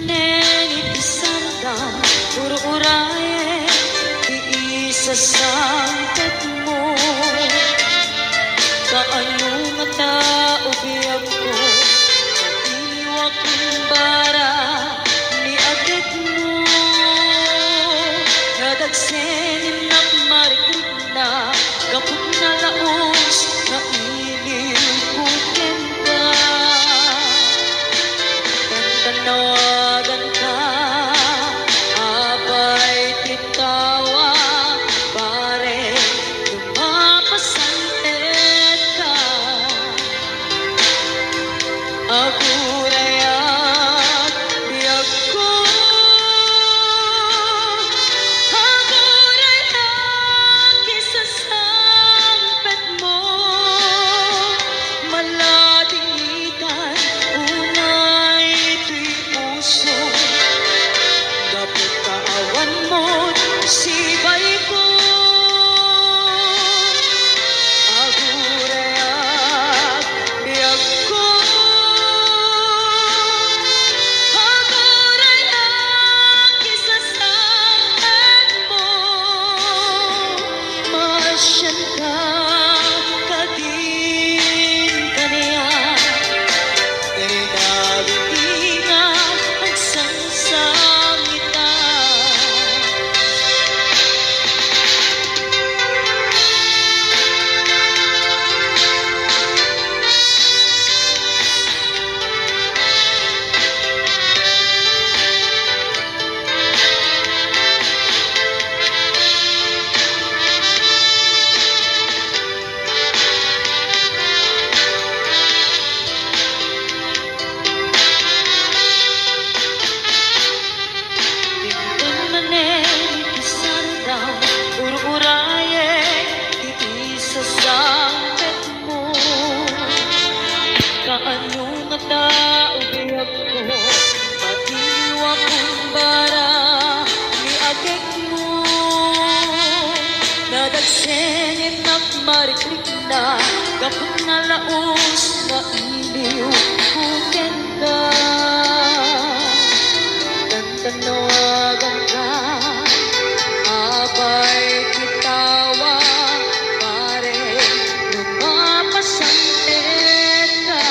manen itisandang ur-uraye iisasangkat mo kaano nga tao biyag ko iwak kumbara ni adik mo nadagsenin na mariklik na kapag nalaos na iliw ko kenda tanawagan ka abay titawa pare lumapasantet ka agurayat biyag ko agurayat kisasampet mo maladingitan unay ito'y puso dapat kaawan mo't sibay ko agurayat biyag ko agurayat kisasampet mo masyan ka kadin kaniya Inabinga ang sangsangita Tintin manen isandang ur-uraye iisasangket mo kaano nga tao biyag ko matiwak kumbara ni agek mo nadagsenin na mariklik na kapag nalaos na iliw ko kenda tanawagan ka abay titawa pare lumapasantet ka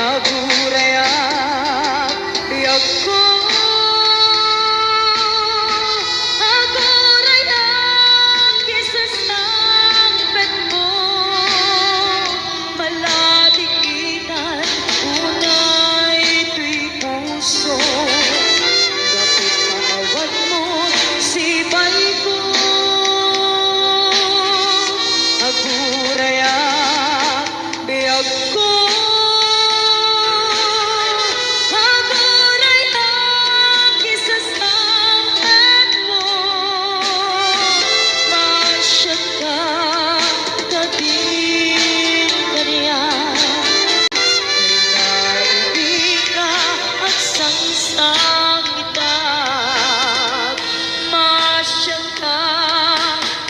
agurayat biyag ko agurayat kisasampet mo maladikitan unay ito'y puso dapat kaawat mo sibay ko agurayat biyag ko agurayat kisasampet mo masyan ka kadin kaniya Inabinga ang sangsangita masyan ka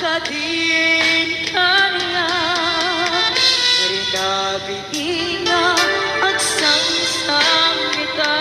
kadin kaniya Inabinga ang sangsangita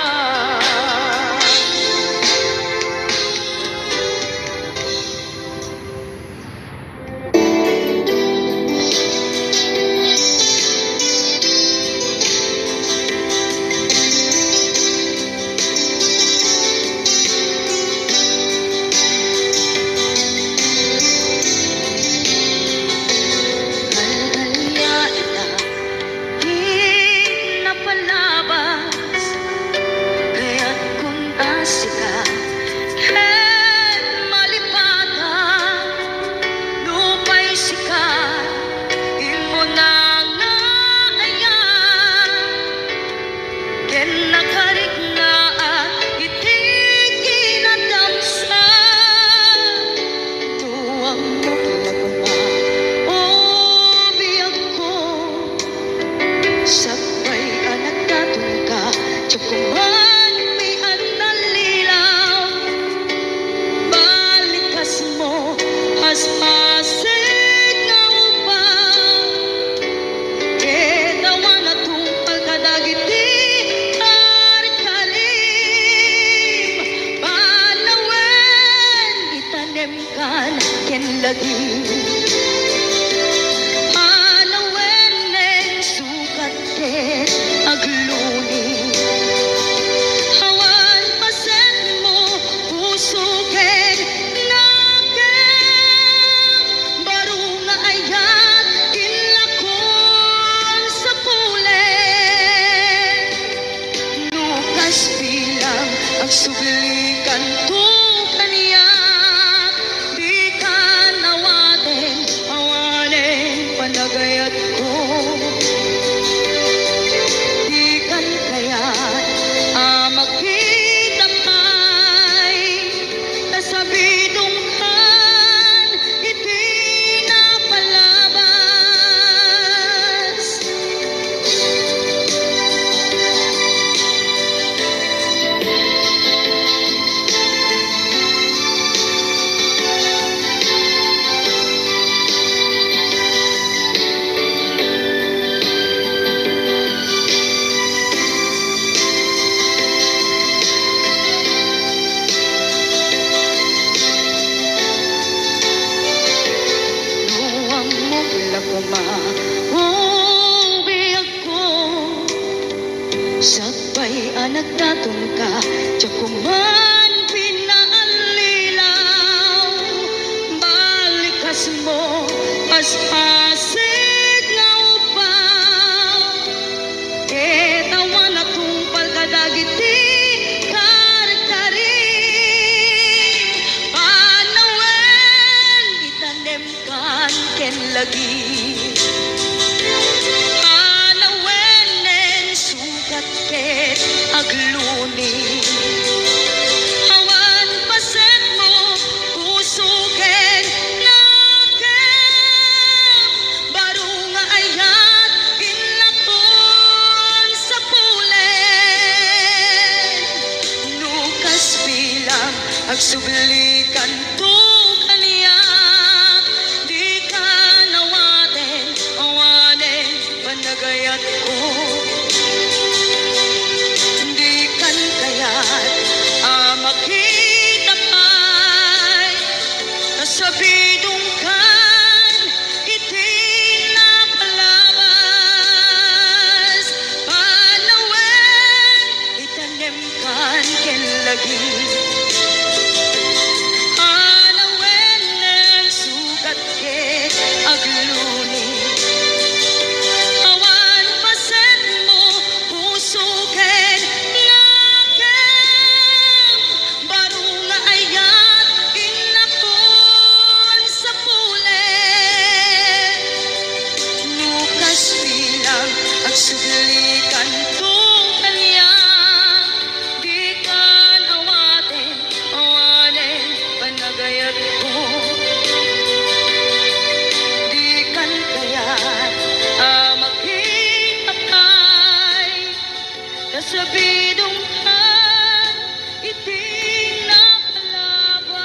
Halhalya ita di napalabas kaya't kung asika ken malipatan lupay sikat imo na nga ayan ken nakarigna at iti kinadamsa tuwang mo kinaguma o biyag ko sabay anak datong ka tsukuman may analilaw balikas mo hasmasig nga upang kedawan atong pagkadagiti May anak na tungka, tsakuman pinaalilaw. Balikas mo, asasig nga upaw. Etawa na tungpal kadagiti, kar-kari. Panawen, itanem kan ken lagi. Ket agluni hawan paset mo usuken nakem baru nga ayat inlakon sa pulen nukas bilang agsublikan to kaniya di ka nawaten awanen panagayat ko makita pa'y nasabidong kan iti napalabas panawen itanem kan ken lagi panawen nen sugat ket agluni awan paset mo puso ken suglikan to kanya di kan awaten awanen panagayat ko di kan kayat makita pa'y nasabidong kan iting napalabas.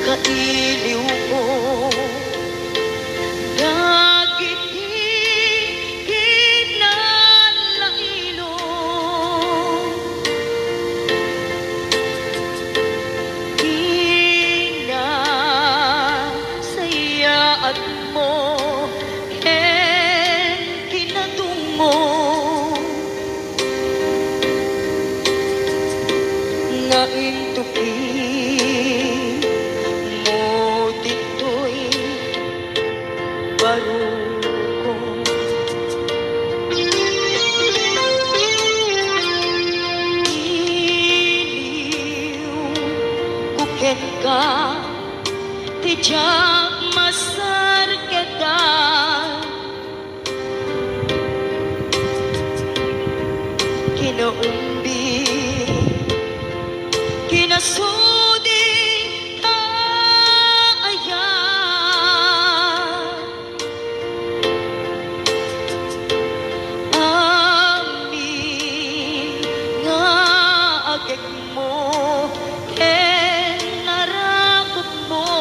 Kailiw ko dagiti kinalailong kinasayaat mo ken kinatungo nga intupi barukong iliw kuken ka tijak masar kita kinaumbi kinasudi mo ken narakot mo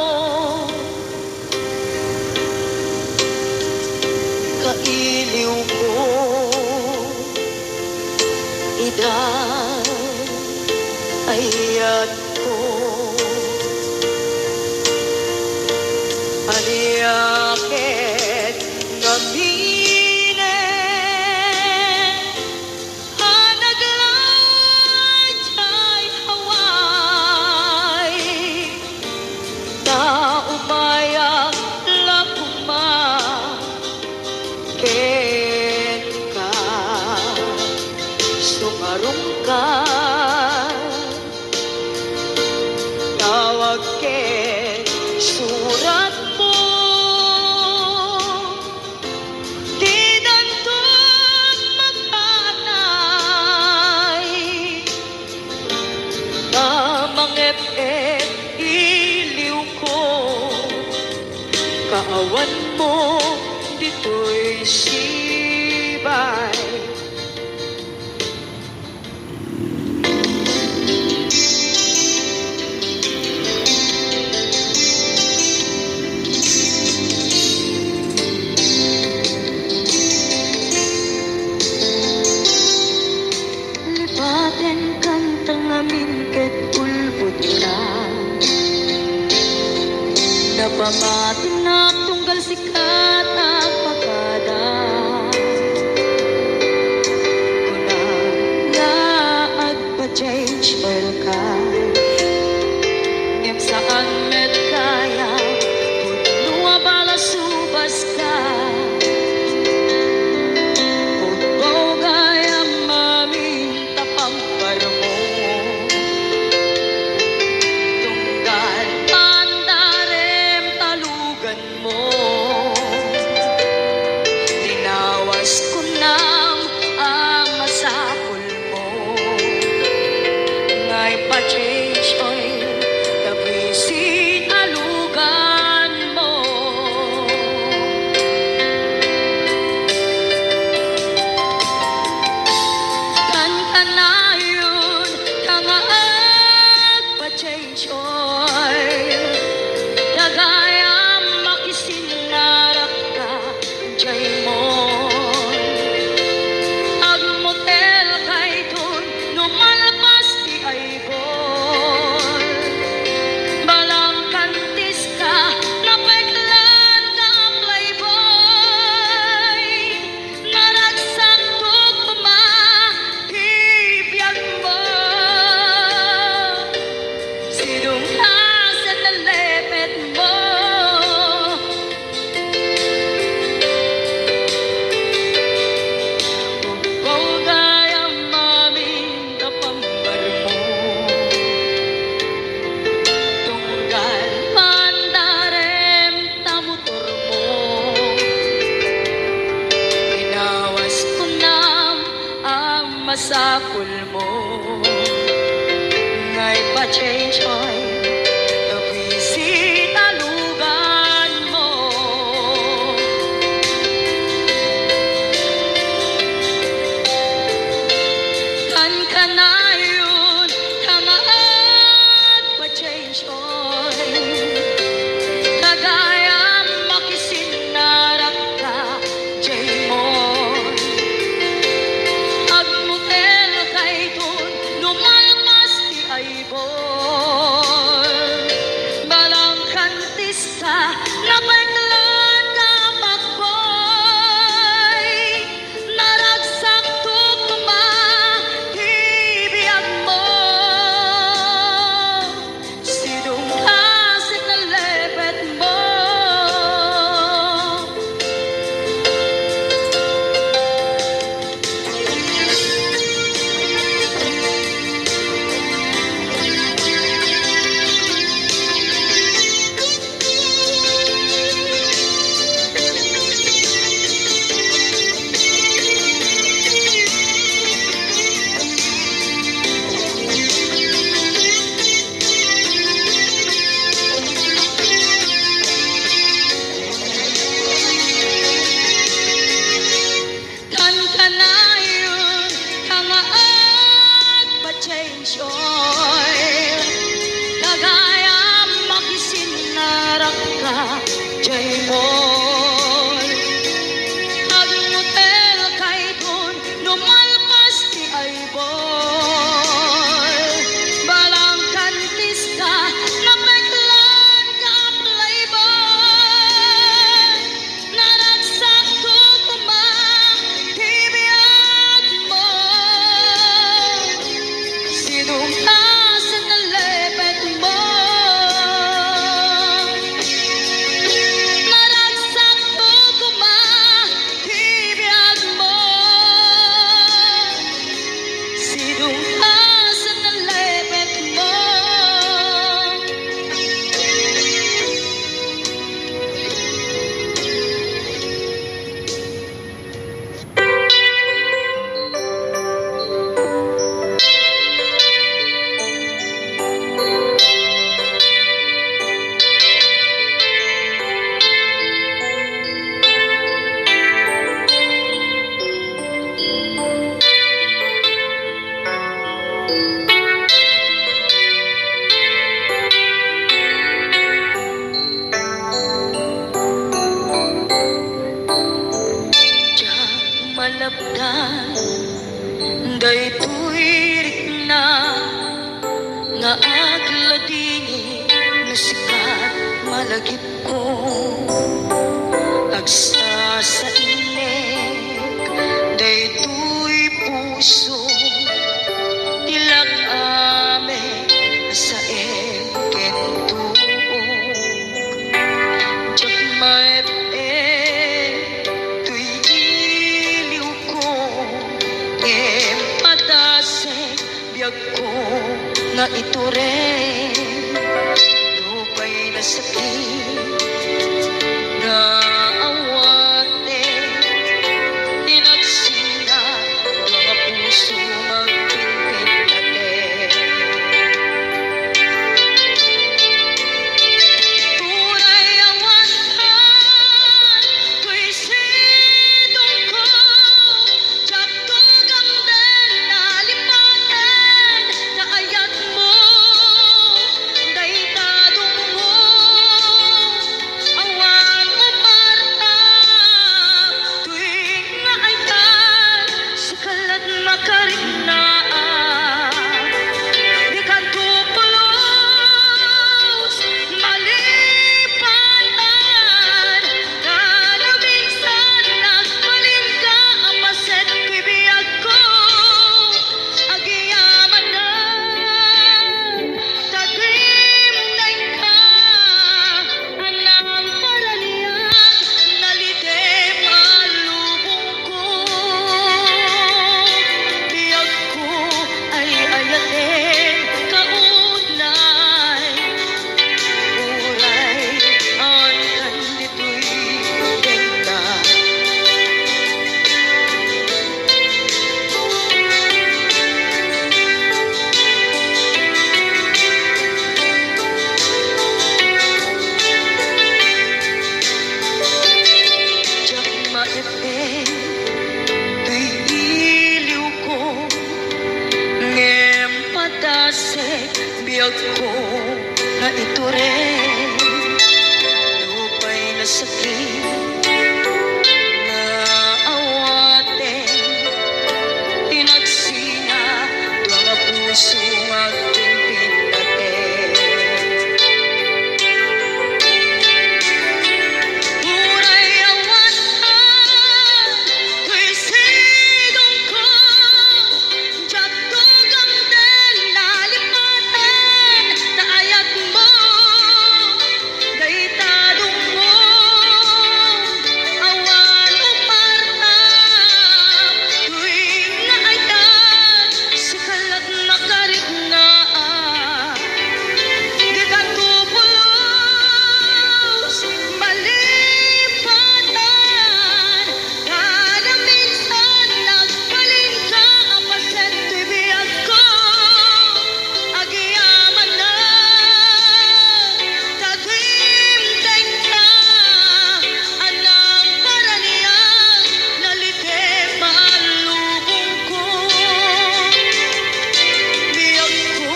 kailiw ko idan ayat ko aliaket ngami tawag ken surat mo di danto sibay. Lipaten kantang amin ket ulbod ka. Napamatin na tunggal sikat at pagkada. Unang laag pa-change oil ka. Ngem saan met kaya, punua bala subas ka. Pagbaw gaya maminta pampar mo. Tunggal pandarem talugan mo. Tinawas ko nam ang masapul mo. Ngay pa-change oil, nabwisit alugan mo. Kan kanayon, tangaag pa-change oil. Dagayam makisinarak ka, jay mo. Agmotel kay dun, numalpas di aybol. Balang kantis ka, napeklan ka playboy. Naragsak tugma, hibiyag mo. Sinunghasan na lepet mo. Ugbaw gayang maminta pambar mo. Tunggal pandarem tamutor mo. Tinawas ko nam ang masapul mo. Ngay pa-change oil, nabwisit alugan mo. Kan kanayon, tangaag pa-change oil. Dagayam makisinarak ka, jay mo. Agmotel kay dun, lumalpas di aybol. malabdan daytoy rikna nga agladini na sikat malagip ko agsa sa inek daytoy puso tilak ame sa kento jak maep tuy iliw ko patasek biyag ko nga ito rin lupay na sakit na awate tinagsina mga puso magpinpin natin tunay awantan ko'y sidong ko jaktugang den na lipatan na ayat mo daytadong mo awan umarta tuwing nga ayat sa kalat makariknaan di ka tupulos malipanan kada minsan nagpaling ka ang maset bibiyag ko agiyaman na tagimnay ka anang paraliyak nalite malubong ko biyag ko ay ayatin kaunay uray ang kandito'y benta jak maipin tuy iliw ko ngem patasek biyag ko na ito rin lupay na sakit na awaten tinagsina mga puso magpinpin natin uray awantan ko'y sidong ko jaktugang den na lipatan na ayat mo daytadong mo awan umarta tuwing nga ayat sa kalat makariknaan di ka tupulos malipatan kada minsan nagpaling ka ang paset bibiyag ko agiyaman na tagimteng ka anang paraniyan nalite malubong ko biyag ko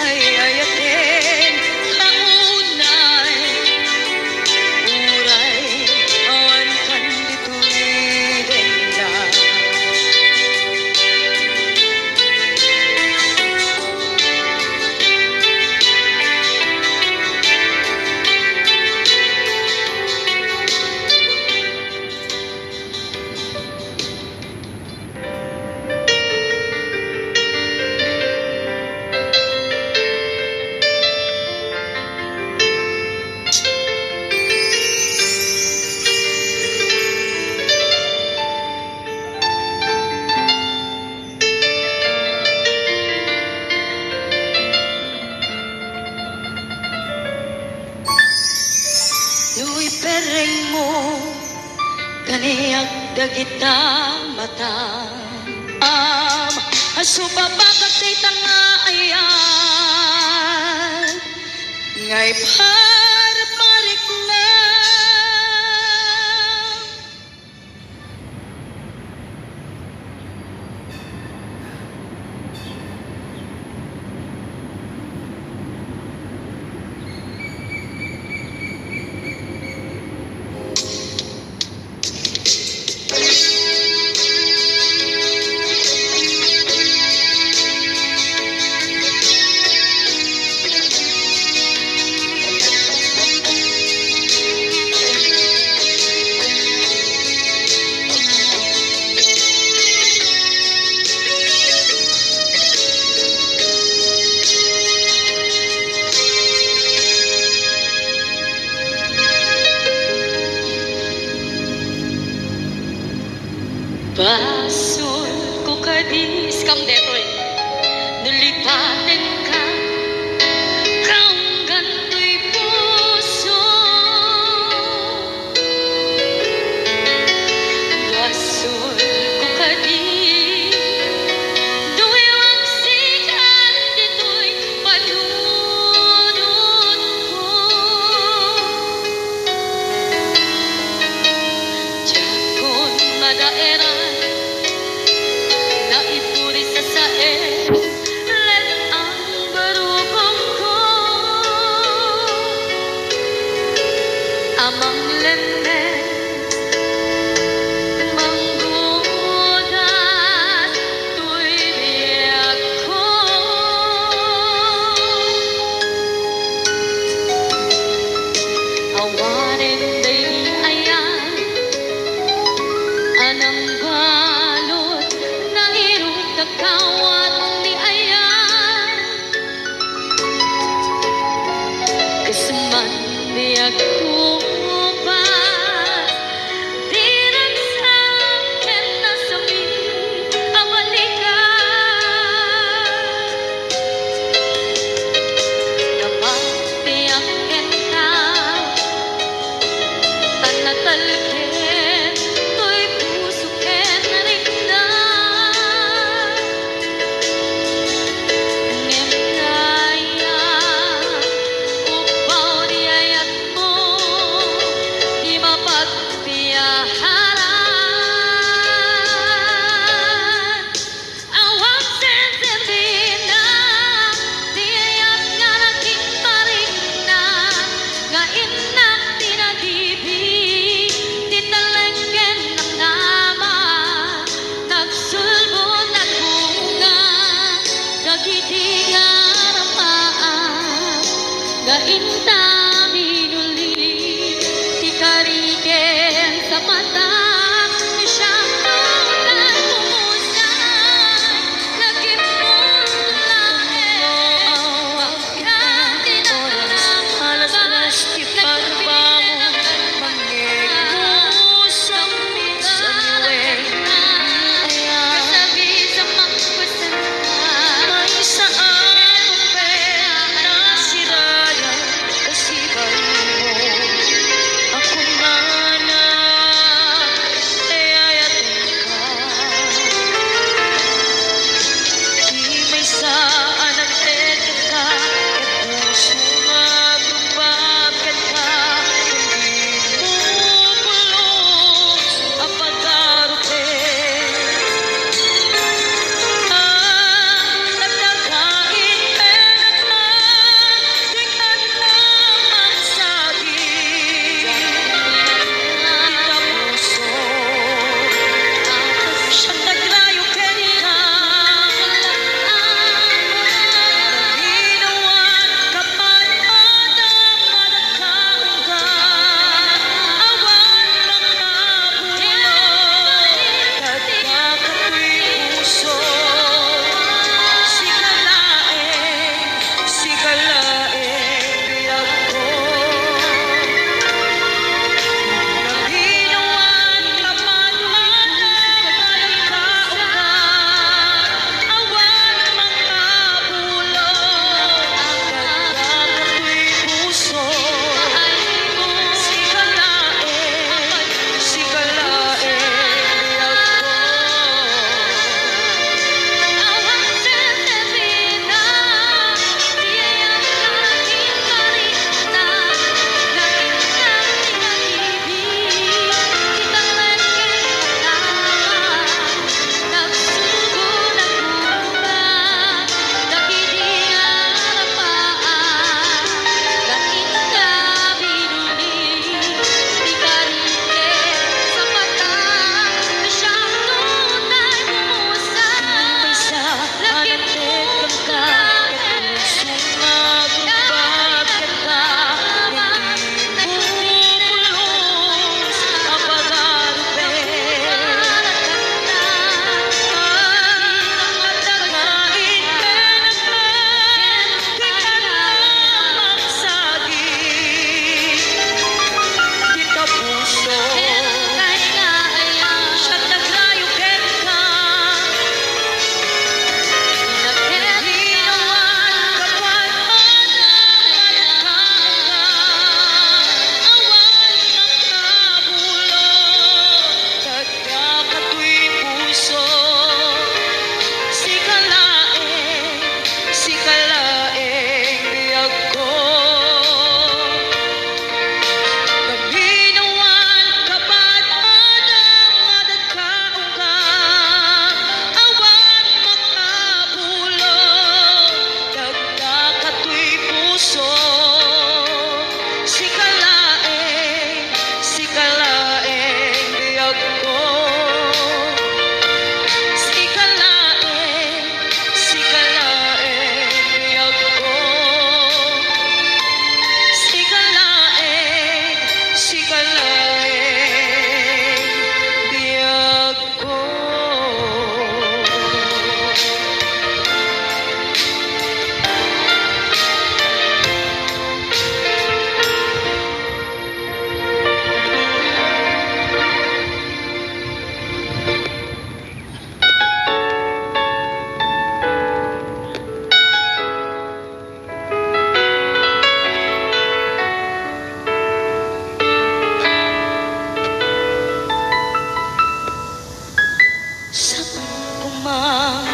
ay ayatin kaunay uray awan kandito'y denda Luy pereng mo kaniyak dagita mata asuba bakit tanga ayan ngay par parik na Basol ko kadis kang detoy nalipatin ka kang ganto'y puso. Basol ko kadis duwag sikan dito'y panunod ko. Jakon madaeran naipuri sa sae let ang barubong ko amang lenes manggudas tuy biyak ko awanin day ayan anang balot na irong kakawat ni ayan kasaman biyak ko pa di nagsakin na sabihin abalikan napagpiyakin ka tanatalkin to'y puso ken na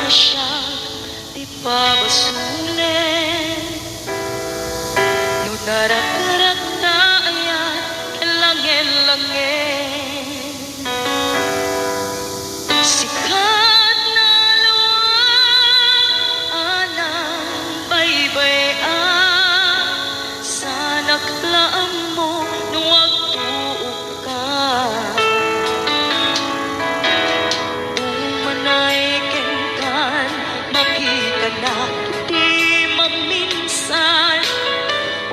siya di pabasunin. No narak-narak na ayan, kelangin-langin. Sikat na luwaan ang baybayan. Sana kalaan mo nung wagtuog ka. Umanay kengkan, makita na di maminsan.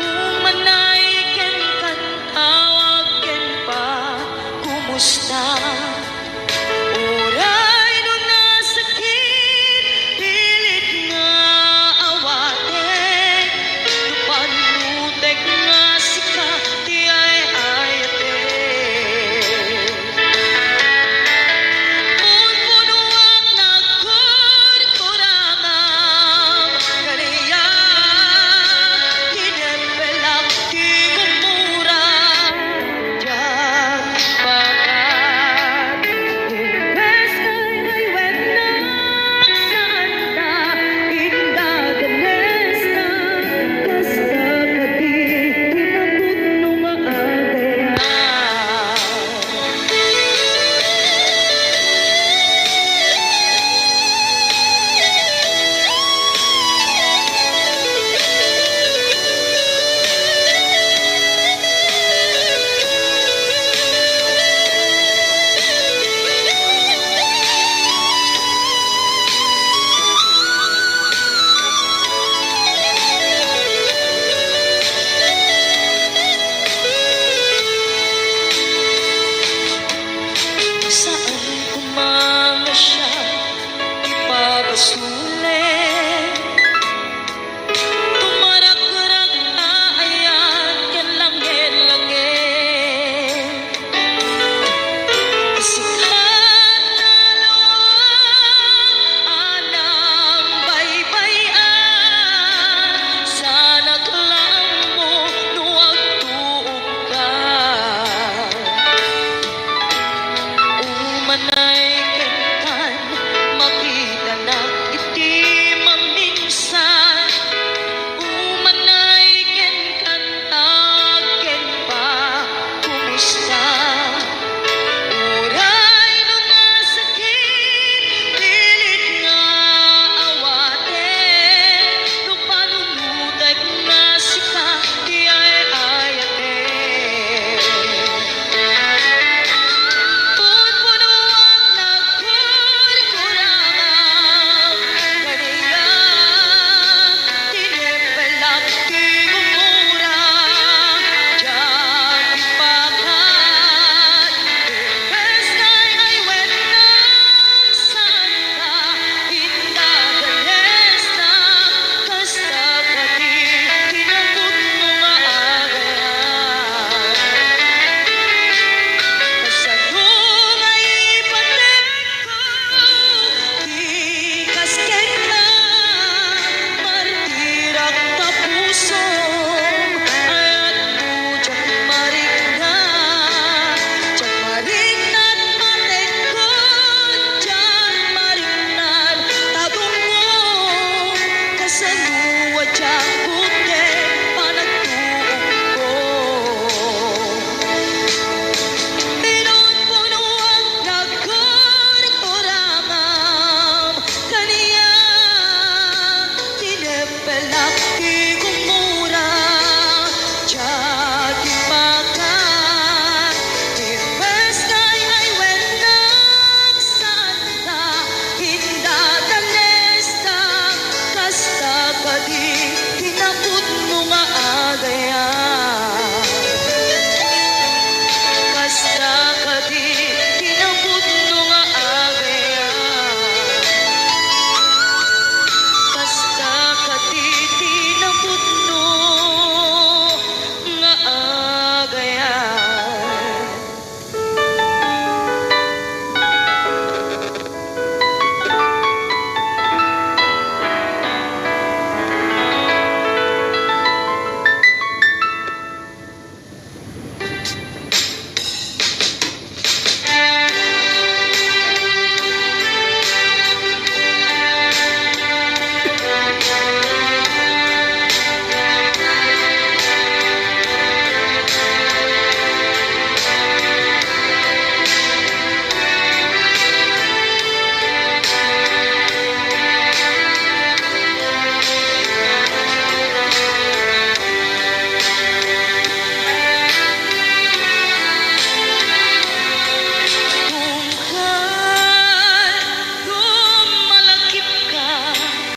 Umanay kengkan, tawag ken pa, kumusta? Oray no nasakit, pilit nga awaten. Panutek nga sika, di ay ayaten. Punpunuan na kurkurangam, kaniyak, hinepelak di gumurang. Diyan pakat, imbes ay wet na saan ta, indaganes na, kasta kadi, pinabot nung maagayan. Saan kumanga siya, ipabasulit. Tumarak-rak na ayan, kelangin-langin. Sikat na luwaan ang baybayan. Sana kalaan mo nung wagtuog ka. Umanay